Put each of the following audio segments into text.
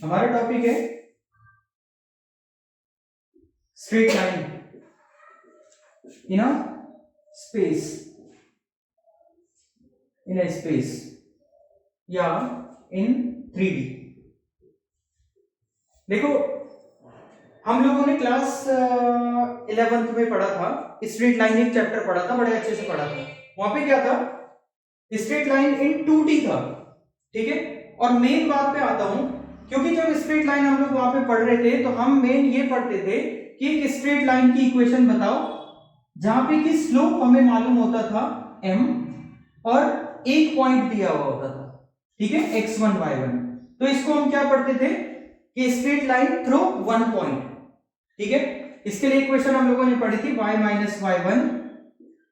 हमारा टॉपिक है straight line in a space, in a space या इन 3D। देखो, हम लोगों ने क्लास 11th में पढ़ा था, स्ट्रेट लाइन एक चैप्टर पढ़ा था, बड़े अच्छे से पढ़ा था। वहां पे क्या था, स्ट्रेट लाइन इन 2D था, ठीक है। और मेन बात पे आता हूं, क्योंकि जब स्ट्रेट लाइन हम लोग वहां पे पढ़ रहे थे तो हम मेन ये पढ़ते थे कि एक स्ट्रेट लाइन की इक्वेशन बताओ जहां पे कि स्लोप हमें मालूम होता था m और एक पॉइंट दिया हुआ होता था, ठीक है, x1 y1। तो इसको हम क्या पढ़ते थे कि straight line through one point, ठीक है। इसके लिए इक्वेशन हम लोगों ने पढ़ी थी y minus Y one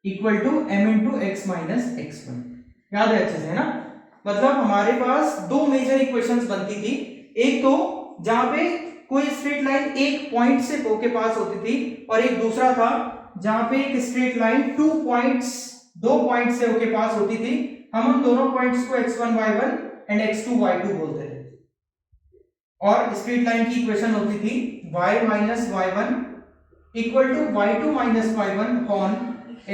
equal to M into X minus X one. याद है अच्छे से, है ना। मतलब हमारे पास दो मेजर इक्वेशंस बनती थी, एक तो जहां पे कोई स्ट्रेट लाइन एक पॉइंट से के पास होती थी, और एक दूसरा था जहां पे एक स्ट्रेट लाइन दो पॉइंट से के पास होती थी। हम उन दोनों पॉइंट्स को x1 y1 and x2 y2 बोलते थे। और स्ट्रेट लाइन की इक्वेशन होती थी y minus Y one equal to y2 minus Y one upon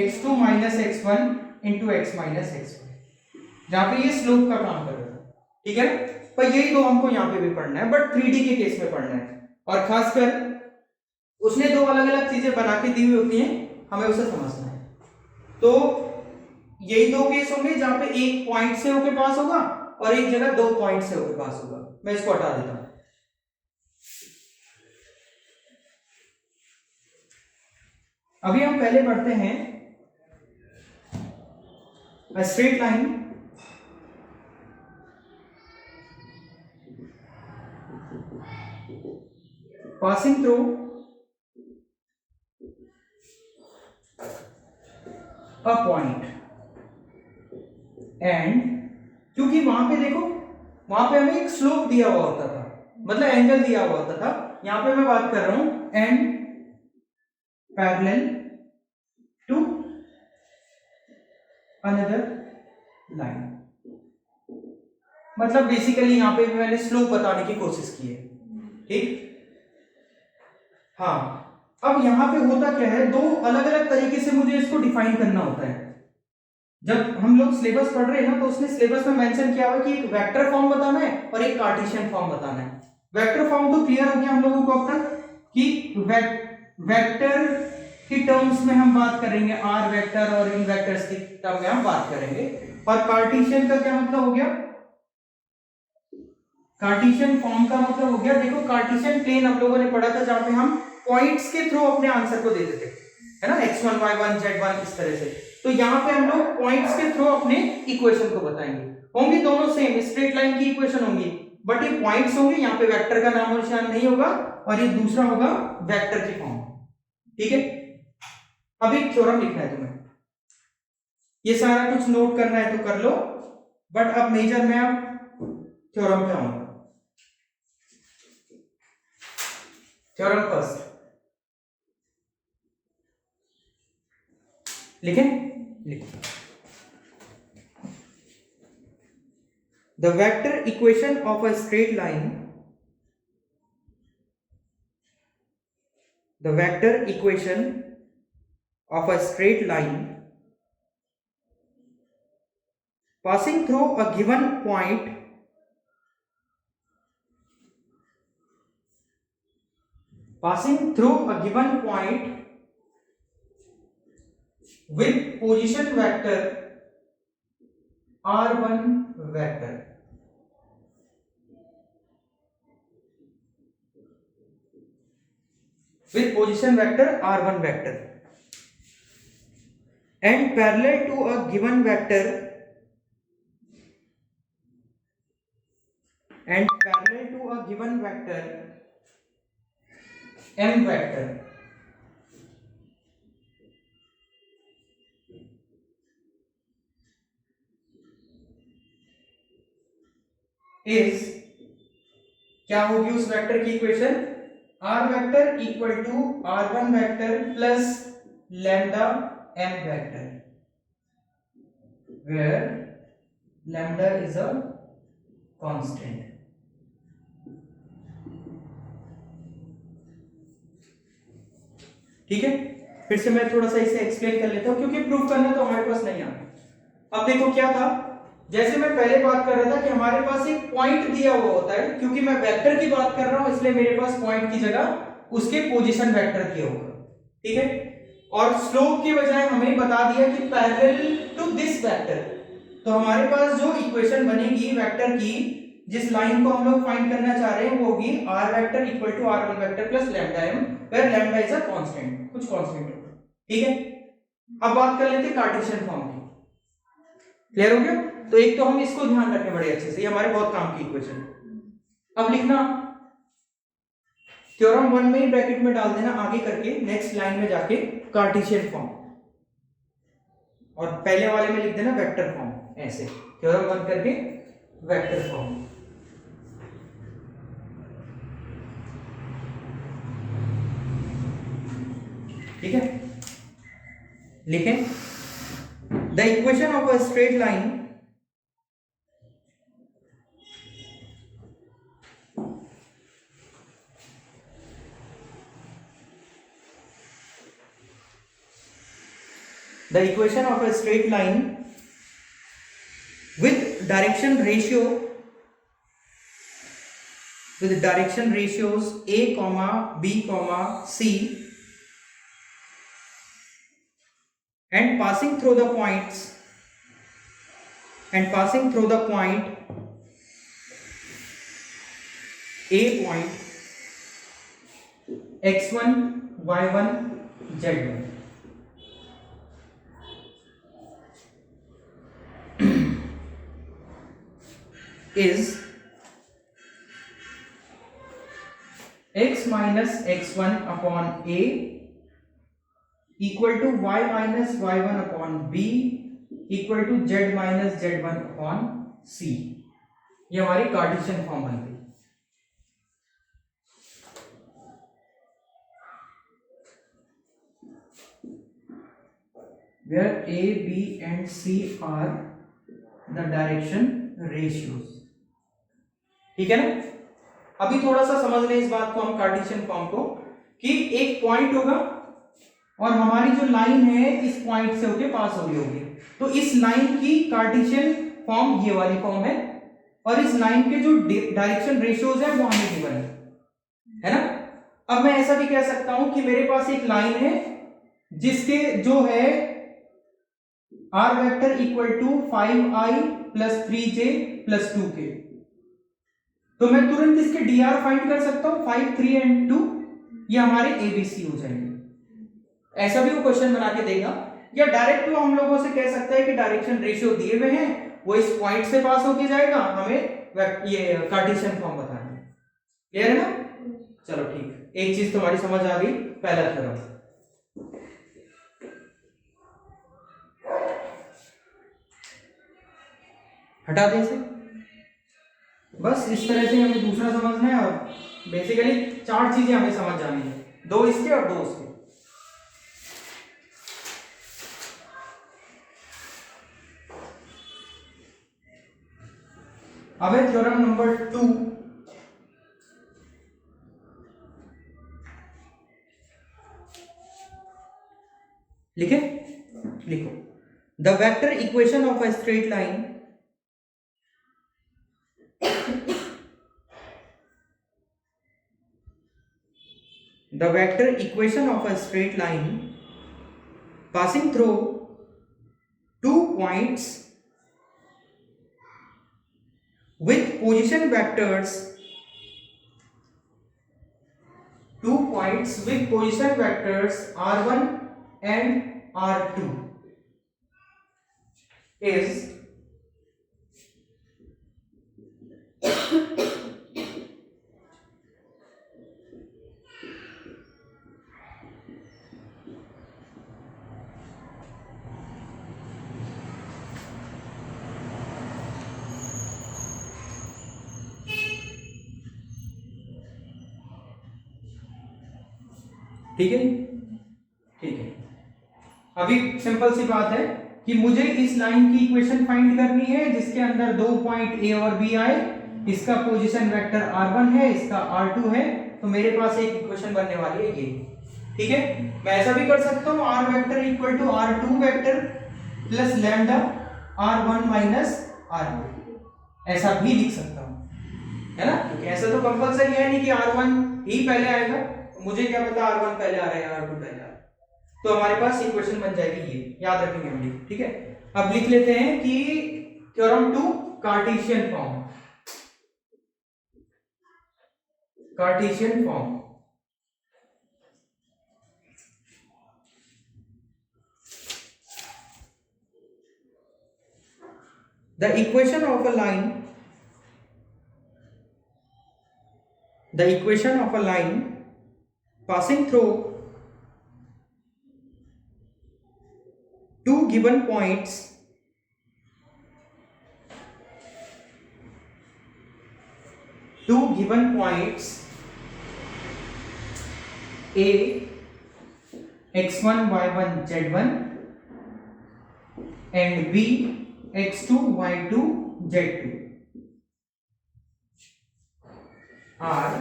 x2 minus x1 into x minus x1, जहां पे ये स्लोप का काम कर रहा है, ठीक है। पर यही दो हमको यहाँ पे भी पढ़ना है, बट 3D के केस में पढ़ना है। और खासकर उसने दो अलग अलग चीजें बना के दी हुई होती हैं, हमें उसे समझना है। तो यही दो केस होंगे जहां पे एक पॉइंट से होके पास होगा और एक जगह दो पॉइंट से होके पास होगा। मैं इसको हटा देता हूं। अभी हम पहले पढ़ते हैं a straight line passing through a point and, क्योंकि वहां पे देखो, वहां पे हमें एक स्लोप दिया हुआ होता था, मतलब एंगल दिया हुआ होता था। यहां पे मैं बात कर रहा हूं and parallel to another line. मतलब बेसिकली यहां पे मैंने स्लोप बताने की कोशिश की है, ठीक। हाँ, अब यहां पे होता क्या है, दो अलग अलग तरीके से मुझे इसको डिफाइन करना होता है। जब हम लोग सिलेबस पढ़ रहे हैं ना, तो उसने सिलेबस में मेंशन किया हुआ कि एक वेक्टर फॉर्म बताना है और एक कार्टेशियन फॉर्म बताना है। वेक्टर फॉर्म तो क्लियर हो गया हम लोगों को अब तक कि वेक्टर की टर्म्स में हम बात करेंगे, आर वेक्टर, और इन वेक्टर्स की टर्म में हम बात करेंगे। और कार्टेशियन का क्या मतलब हो गया, कार्टेशियन फॉर्म का मतलब हो गया, देखो कार्टेशियन प्लेन हम लोगों ने पढ़ा था जहां पे हम पॉइंट्स के थ्रू अपने आंसर को देते थे, है ना, x1 y1 z1 इस तरह से। तो यहां पे हम लोग पॉइंट्स के थ्रू अपने इक्वेशन को बताएंगे। होंगी दोनों सेम, स्ट्रेट लाइन की इक्वेशन होंगी, बट ये पॉइंट्स होंगे, यहां पे वेक्टर का नाम और निशान नहीं होगा, और ये दूसरा होगा वेक्टर की फॉर्म, ठीक है। अभी थ्योरम लिखना है तुम्हें, ये सारा कुछ नोट करना है तो कर लो, बट अब मेजर में अब थ्योरम पे आऊंगा। थ्योरम फर्स्ट लिखें, लिखो। The vector equation of a straight line, the vector equation of a straight line passing through a given point with position vector r1 vector, with position vector r1 vector and parallel to a given vector m vector is, क्या होगी उस vector की equation, r vector equal to r1 vector plus lambda m vector, where lambda is a constant, ठीक है, फिर से मैं थोड़ा सा इसे एक्सप्लेन कर लेता हूं क्योंकि प्रूफ करना तो हमारे पास नहीं आता। अब देखो क्या था, जैसे मैं पहले बात कर रहा था कि हमारे पास एक पॉइंट दिया हुआ होता है, क्योंकि मैं वेक्टर की बात कर रहा हूं इसलिए मेरे पास पॉइंट की जगह उसके पोजीशन वेक्टर किया होगा, ठीक है। और स्लोप की बजाय हमें बता दिया कि पैरेलल टू दिस वेक्टर, तो हमारे पास जो इक्वेशन बनेगी वेक्टर की, जिस लाइन को हम लोग फाइंड करना चाह रहे हैं वो होगी r vector equal to r1 vector plus lambda m, where lambda is a constant, कुछ कांस्टेंट होगा, ठीक है। अब बात कर लेते हैं कार्टेशियन फॉर्म की, क्लियर हो गया। तो एक तो हम इसको ध्यान रखें बड़े अच्छे से, ये हमारे बहुत काम की इक्वेशन। अब लिखना थ्योरम 1 में ही ब्रैकेट में डाल देना आगे करके, नेक्स्ट लाइन में जाके कार्टेशियन फॉर्म, और पहले वाले में लिख देना वेक्टर फॉर्म, ऐसे थ्योरम 1 करके वेक्टर फॉर्म। ठीक है, लिखें the equation of a straight line with direction ratios a comma b comma c and passing through the point a point x1 y1 z1 is x minus x1 upon a equal to y minus y1 upon b equal to z minus z1 upon c। ये हमारी Cartesian form बन गई। where a b and c are the direction ratios, ठीक है ना। अभी थोड़ा सा समझ लें इस बात को हम कार्टेशियन फॉर्म को, कि एक पॉइंट होगा और हमारी जो लाइन है इस पॉइंट से होके पास हो रही होगी, तो इस लाइन की कार्टेशियन फॉर्म ये वाली फॉर्म है, और इस लाइन के जो डायरेक्शन रेशियोज है वो हमें गिवन है ना। अब मैं ऐसा भी कह सकता हूं कि मेरे पास एक लाइन है जिसके जो है r vector equal to 5i plus 3j plus 2k, तो मैं तुरंत इसके dr फाइंड कर सकता हूं, 5 3 एंड 2, ये हमारे abc हो जाएंगे। ऐसा भी वो क्वेश्चन बना के देगा, या डायरेक्ट वो हम लोगों से कह सकता है कि डायरेक्शन रेशियो दिए हुए हैं, वो इस पॉइंट से पास होके जाएगा, हमें ये कार्टेशियन फॉर्म बताना है। क्लियर है ना? चलो ठीक, एक चीज तुम्हारी समझ आ गई, पहला थ्योरम। हटा दें इसे, बस इस तरह से हमें दूसरा समझना है, और बेसिकली 4 चीजें हमें समझ जानी है, 2 इसके और 2 उसके। अब है थ्योरम नंबर 2, लिखे, लिखो the vector equation of a straight line passing through 2 points with position vectors r1 and r2 is ठीक है, ठीक है। अभी सिंपल सी बात है कि मुझे इस लाइन की इक्वेशन फाइंड करनी है जिसके अंदर 2 पॉइंट ए और बी आए, इसका पोजीशन वेक्टर r1 है, इसका r2 है, तो मेरे पास एक इक्वेशन बनने वाली है ये। ठीक है, मैं ऐसा भी कर सकता हूँ r vector equal to r2 vector plus lambda r1 minus r2, ऐसा भी लिख सकता हूँ, है ना, क्योंकि ऐसा तो कंपलसरी है नहीं कि r1 ही पहले आएगा, मुझे क्या पता r1 पहले आ रहा है या r2 पहले आ रहा है। तो हमारे पास इक्वेशन बन जाएगी, ये याद रखेंगे हम लोग, ठीक है। अब लिख लेते हैं कि theorem to Cartesian form, Cartesian form. The equation of a line, the equation of a line passing through two given points a x1 y1 z1 and b x2 y2 z2 are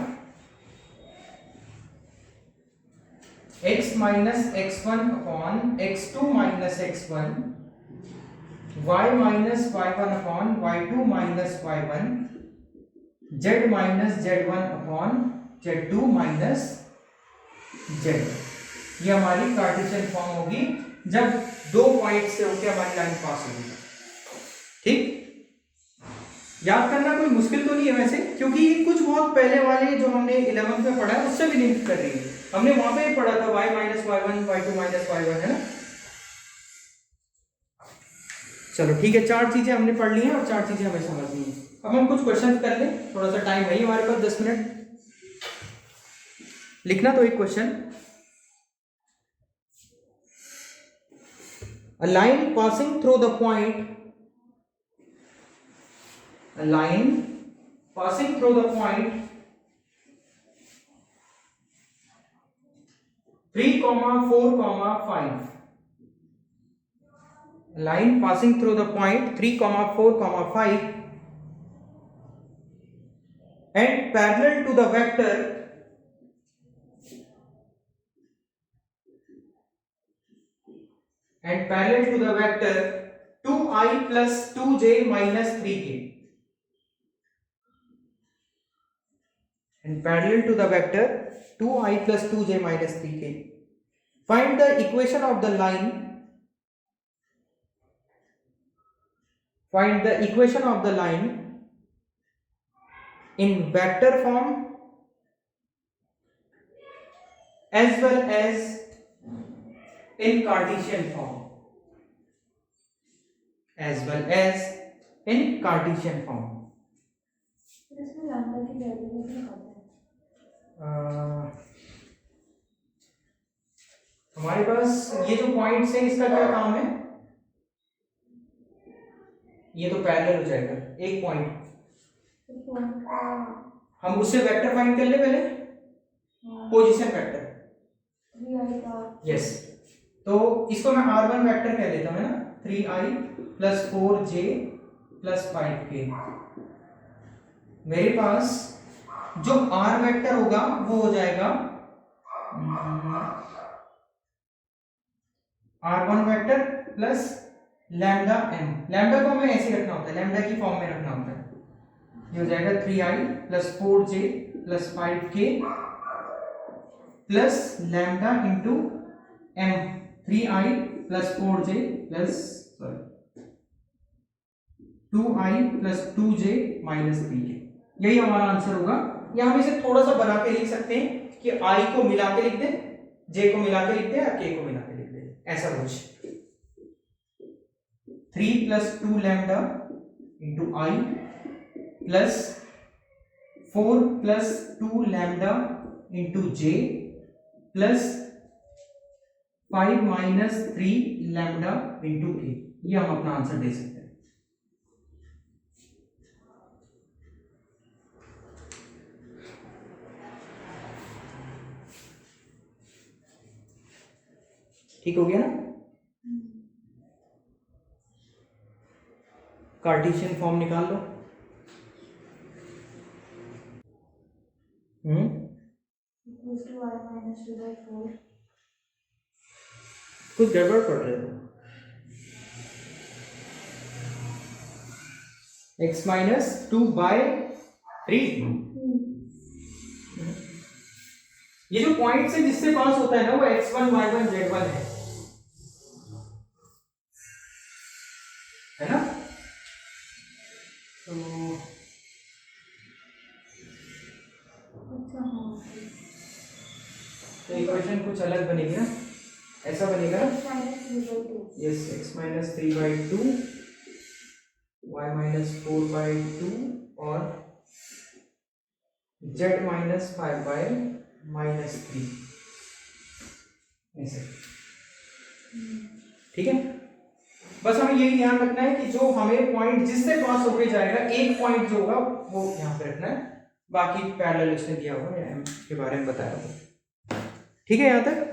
x minus x1 upon x2 minus x1, y minus y1 upon y2 minus y1, z minus z1 upon z2 minus z1। ये हमारी Cartesian form होगी जब दो point से होकर हमारी line पास होगी। ठीक, याद करना कोई मुश्किल तो नहीं है वैसे, क्योंकि कुछ बहुत पहले वाले जो हमने 11th में पढ़ा है उससे भी लिंक कर रही है, हमने वहां पे पढ़ा था y minus y1 y2 minus y1, है ना। चलो ठीक है, चार चीजें हमने पढ़ ली हैं और चार चीजें हमें समझनी है। अब हम कुछ क्वेश्चन कर लें, थोड़ा सा टाइम है हमारे पास, 10 मिनट लिखना। तो एक question, a line passing through the point, a line passing through the point 3, 4, 5, line passing through the point 3, 4, 5 and parallel to the vector and parallel to the vector 2i plus 2j minus 3k and parallel to the vector 2i plus 2j minus 3k. Find the equation of the line, find the equation of the line in vector form as well as in Cartesian form, as well as in Cartesian form. इसमें lambda की value नहीं पता है। हमारे पास ये जो points हैं इसका क्या काम है, ये तो पैरेलल हो जाएगा एक पॉइंट, हम उससे वेक्टर फाइंड कर ले पहले, पोजीशन वेक्टर, यस। तो इसको मैं r1 वेक्टर कह देता हूं, है ना, 3i plus 4j plus 5k। मेरे पास जो r वेक्टर होगा वो हो जाएगा r1 vector plus lambda m, lambda को हमें ऐसे रखना होता है, लैम्डा की फॉर्म में रखना होता है, ये हो जाएगा 3i plus 4j plus 5k plus lambda into m, 3i plus 4j plus 2i plus 2j minus 3k, यही हमारा आंसर होगा। या हम इसे थोड़ा सा बना के लिख सकते हैं कि i को मिला के लिख दें, j को मिला के लिख दें या k को मिला के लिख दें, ऐसा कुछ। 3 plus 2 lambda into i plus 4 plus 2 lambda into j plus 5 minus 3 lambda into k, ये हम अपना आंसर दे सकते हैं। ठीक हो गया ना। कार्टेशियन फॉर्म निकाल लो। equals to y minus 2 by 4 कुछ गड़बड़ पड़ रहे थे। x minus 2/3। ये जो पॉइंट से जिससे पास होता है ना वो x1 y1 z1 है ना। तो अच्छा हाँ तो इक्वेशन कुछ अलग बनेगी ना, ऐसा बनेगा -3/2 yes x minus 3/2 y minus 4/2 और z माइनस 5/-3 ऐसे। ठीक है, बस हमें यही ध्यान रखना है कि जो हमें पॉइंट जिससे पास होके जाएगा एक पॉइंट जो होगा वो यहाँ पे रखना है, बाकी पैरेलल उसने दिया हुआ है, के बारे में बताया हुआ। ठीक है यहाँ तक।